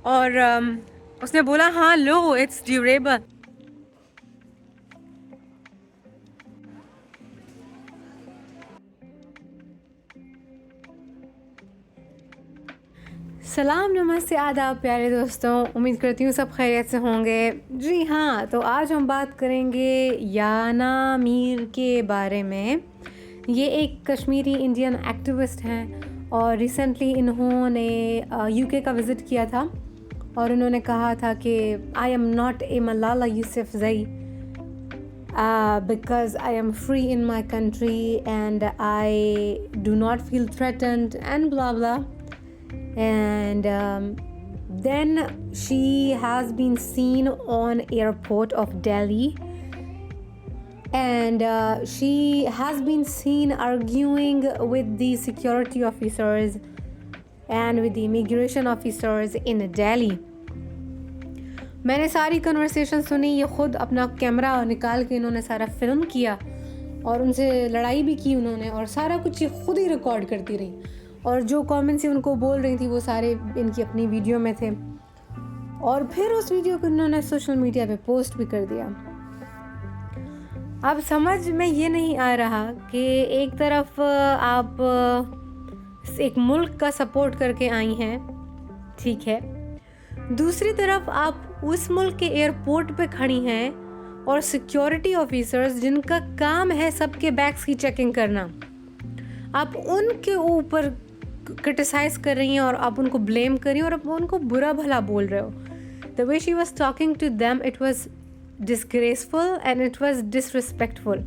और उसने बोला हाँ लो, इट्स ड्यूरेबल। सलाम, नमस्ते, आदाब प्यारे दोस्तों। उम्मीद करती हूँ सब खैरियत से होंगे। जी हाँ, तो आज हम बात करेंगे याना मीर के बारे में। ये एक कश्मीरी इंडियन एक्टिविस्ट हैं और रिसेंटली इन्होंने यूके का विज़िट किया था और उन्होंने कहा था कि I am not a Malala Yousafzai because I am free in my country and I do not feel threatened and blah blah. And then she has been seen on airport of Delhi, and she has been seen arguing with the security officers and with the immigration officers in Delhi. मैंने सारी conversation सुनी। ये ख़ुद अपना camera निकाल के इन्होंने सारा फिल्म किया और उनसे लड़ाई भी की उन्होंने, और सारा कुछ ये ख़ुद ही रिकॉर्ड करती रही। और जो कमेंट्स उनको बोल रही थी वो सारे इनकी अपनी वीडियो में थे, और फिर उस वीडियो को इन्होंने सोशल मीडिया पे पोस्ट भी कर दिया। अब समझ में ये नहीं आ रहा कि एक तरफ आप एक मुल्क का सपोर्ट करके आई हैं, ठीक है, दूसरी तरफ आप उस मुल्क के एयरपोर्ट पे खड़ी हैं और सिक्योरिटी ऑफिसर्स जिनका काम है सबके बैग्स की चेकिंग करना, आप उनके ऊपर क्रिटिसाइज कर रही हैं और आप उनको ब्लेम कर रही हैं और आप उनको बुरा भला बोल रहे हो। The way she was talking to them, it was disgraceful and it was disrespectful.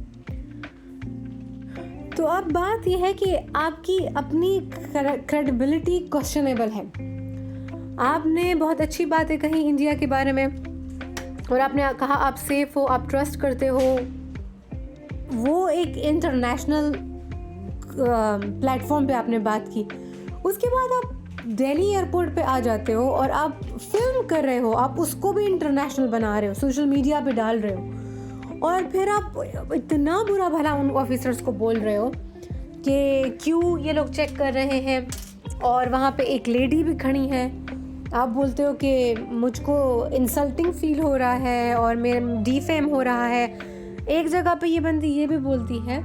तो अब बात यह है कि आपकी अपनी क्रेडिबिलिटी क्वेश्चनेबल है। आपने बहुत अच्छी बातें कही इंडिया के बारे में और आपने कहा आप सेफ हो, आप ट्रस्ट करते हो। वो एक इंटरनेशनल प्लेटफॉर्म पे आपने बात की। उसके बाद आप दिल्ली एयरपोर्ट पे आ जाते हो और आप फिल्म कर रहे हो, आप उसको भी इंटरनेशनल बना रहे हो, सोशल मीडिया पे डाल रहे हो, और फिर आप इतना बुरा भला उन ऑफिसर्स को बोल रहे हो कि क्यों ये लोग चेक कर रहे हैं, और वहाँ पे एक लेडी भी खड़ी है। आप बोलते हो कि मुझको इंसल्टिंग फील हो रहा है और मेरे डिफेम हो रहा है। एक जगह पे ये बंदी ये भी बोलती है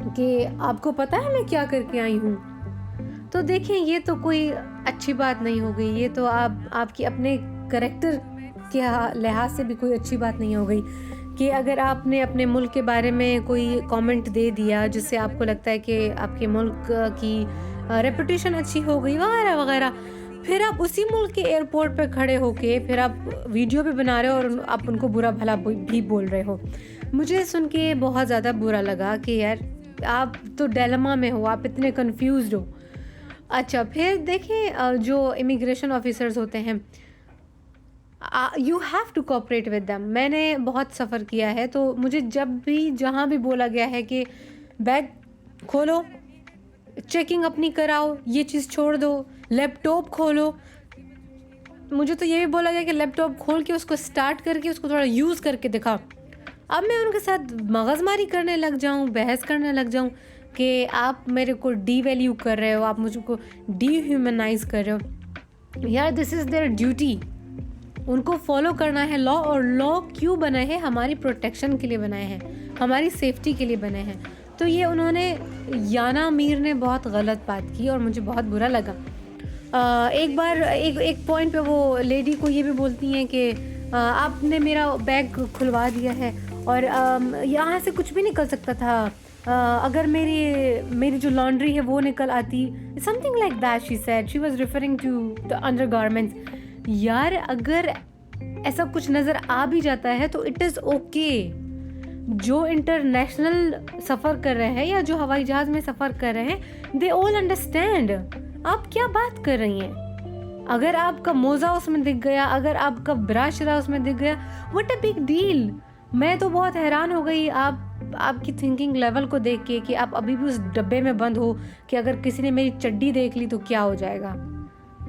कि आपको पता है मैं क्या करके आई हूँ। तो देखें, ये तो कोई अच्छी बात नहीं हो गई। ये तो आपकी अपने करैक्टर के लिहाज से भी कोई अच्छी बात नहीं हो गई कि अगर आपने अपने मुल्क के बारे में कोई कमेंट दे दिया जिससे आपको लगता है कि आपके मुल्क की रेपुटेशन अच्छी हो गई वगैरह वगैरह, फिर आप उसी मुल्क के एयरपोर्ट पे खड़े होके फिर आप वीडियो भी बना रहे हो और आप उनको बुरा भला भी बोल रहे हो। मुझे सुन के बहुत ज़्यादा बुरा लगा कि यार आप तो डिलेमा में हो, आप इतने कंफ्यूज्ड हो। अच्छा, फिर देखें जो इमिग्रेशन ऑफिसर्स होते हैं, you have to cooperate with them. मैंने बहुत सफ़र किया है, तो मुझे जब भी जहाँ भी बोला गया है कि बैग खोलो, चेकिंग अपनी कराओ, ये चीज़ छोड़ दो, लैपटॉप खोलो, मुझे तो ये भी बोला गया कि लैपटॉप खोल के उसको स्टार्ट करके उसको थोड़ा यूज़ करके दिखाओ। अब मैं उनके साथ मगजमारी करने लग जाऊँ, बहस करने लग जाऊँ कि आप मेरे को डीवैल्यू कर रहे हो, आप मुझको डीह्यूमनाइज कर रहे हो। यार दिस इज़ देयर ड्यूटी, उनको फॉलो करना है लॉ। और लॉ क्यों बनाए हैं? हमारी प्रोटेक्शन के लिए बनाए हैं, हमारी सेफ्टी के लिए बने हैं। तो ये उन्होंने, याना मीर ने बहुत गलत बात की और मुझे बहुत बुरा लगा। एक बार एक पॉइंट पे वो लेडी को ये भी बोलती हैं कि आपने मेरा बैग खुलवा दिया है और यहाँ से कुछ भी निकल सकता था, अगर मेरी जो लॉन्ड्री है वो निकल आती, something like that she said. She was referring to the undergarments. यार अगर ऐसा कुछ नज़र आ भी जाता है तो इट इज़ ओके। जो इंटरनेशनल सफ़र कर रहे हैं या जो हवाई जहाज़ में सफ़र कर रहे हैं, दे ऑल अंडरस्टैंड। आप क्या बात कर रही हैं? अगर आपका मोज़ा उसमें दिख गया, अगर आपका ब्रा शरा उसमें दिख गया, व्हाट अ बिग डील। मैं तो बहुत हैरान हो गई आपकी थिंकिंग लेवल को देख के कि आप अभी भी उस डब्बे में बंद हो कि अगर किसी ने मेरी चड्डी देख ली तो क्या हो जाएगा।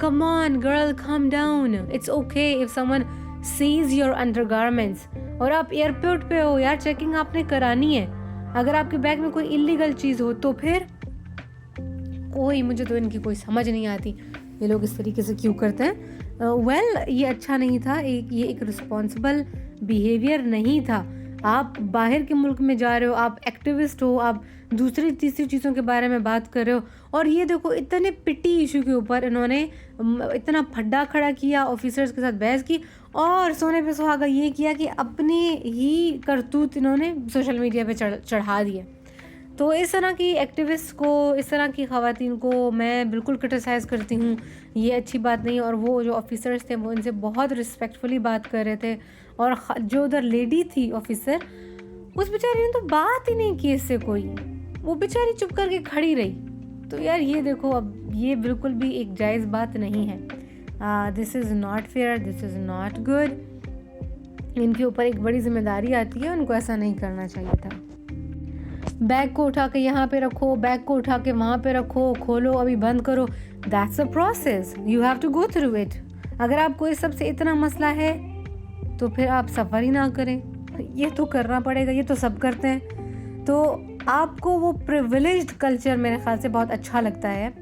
Come on girl, calm down. It's okay if someone sees your undergarments. और आप एयरपोर्ट पे हो यार, चेकिंग आपने करानी है। अगर आपके बैग में कोई इलीगल चीज़ हो तो फिर मुझे तो इनकी कोई समझ नहीं आती। ये लोग इस तरीके से क्यों करते हैं। वेल ये अच्छा नहीं था, ये एक रिस्पॉन्सिबल बिहेवियर नहीं था। आप बाहर के मुल्क में जा रहे हो, आप एक्टिविस्ट हो, आप दूसरी तीसरी चीज़ों के बारे में बात कर रहे हो, और ये देखो इतने पिटी इशू के ऊपर इन्होंने इतना फड्डा खड़ा किया, ऑफिसर्स के साथ बहस की, और सोने पे सुहागा ये किया कि अपने ही करतूत इन्होंने सोशल मीडिया पे चढ़ा दिए। तो इस तरह की एक्टिविस्ट को, इस तरह की ख़वातीन को मैं बिल्कुल क्रिटिसाइज़ करती हूँ, ये अच्छी बात नहीं। और वो जो ऑफिसर्स थे वो इनसे बहुत रिस्पेक्टफुली बात कर रहे थे, और जो उधर लेडी थी ऑफिसर, उस बेचारी ने तो बात ही नहीं की इससे कोई, वो बेचारी चुप करके खड़ी रही। तो यार ये देखो, अब ये बिल्कुल भी एक जायज़ बात नहीं है। This is not fair, this is not good. इनके ऊपर एक बड़ी जिम्मेदारी आती है, उनको ऐसा नहीं करना चाहिए था। बैग को उठा के यहाँ पे रखो, बैग को उठा के वहाँ पे रखो, खोलो अभी बंद करो, that's a process, you have to go through it. अगर आपको इस सब से इतना मसला है तो फिर आप सफ़र ही ना करें, ये तो करना पड़ेगा, ये तो सब करते हैं। तो आपको वो प्रिविलेज्ड कल्चर मेरे ख्याल से बहुत अच्छा लगता है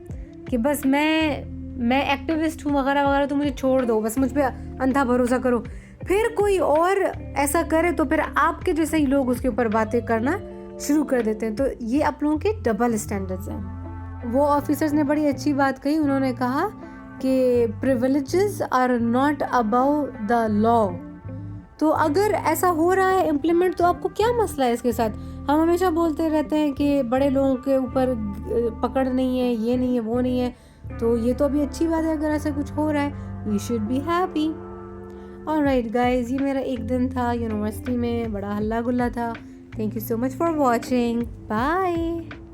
कि बस मैं एक्टिविस्ट हूँ वगैरह वगैरह, तो मुझे छोड़ दो, बस मुझ पर अंधा भरोसा करो। फिर कोई और ऐसा करे तो फिर आपके जैसे ही लोग उसके ऊपर बातें करना शुरू कर देते हैं। तो ये आप लोगों के डबल स्टैंडर्ड्स हैं। वो ऑफिसर्स ने बड़ी अच्छी बात कही, उन्होंने कहा कि privileges are not above the law. तो अगर ऐसा हो रहा है इम्प्लीमेंट, तो आपको क्या मसला है इसके साथ? हम हमेशा बोलते रहते हैं कि बड़े लोगों के ऊपर पकड़ नहीं है, ये नहीं है, वो नहीं है, तो ये तो अभी अच्छी बात है अगर ऐसा कुछ हो रहा है, we should be happy. Alright guys, ये मेरा एक दिन था यूनिवर्सिटी में, बड़ा हल्ला गुल्ला था। Thank you so much for watching. Bye.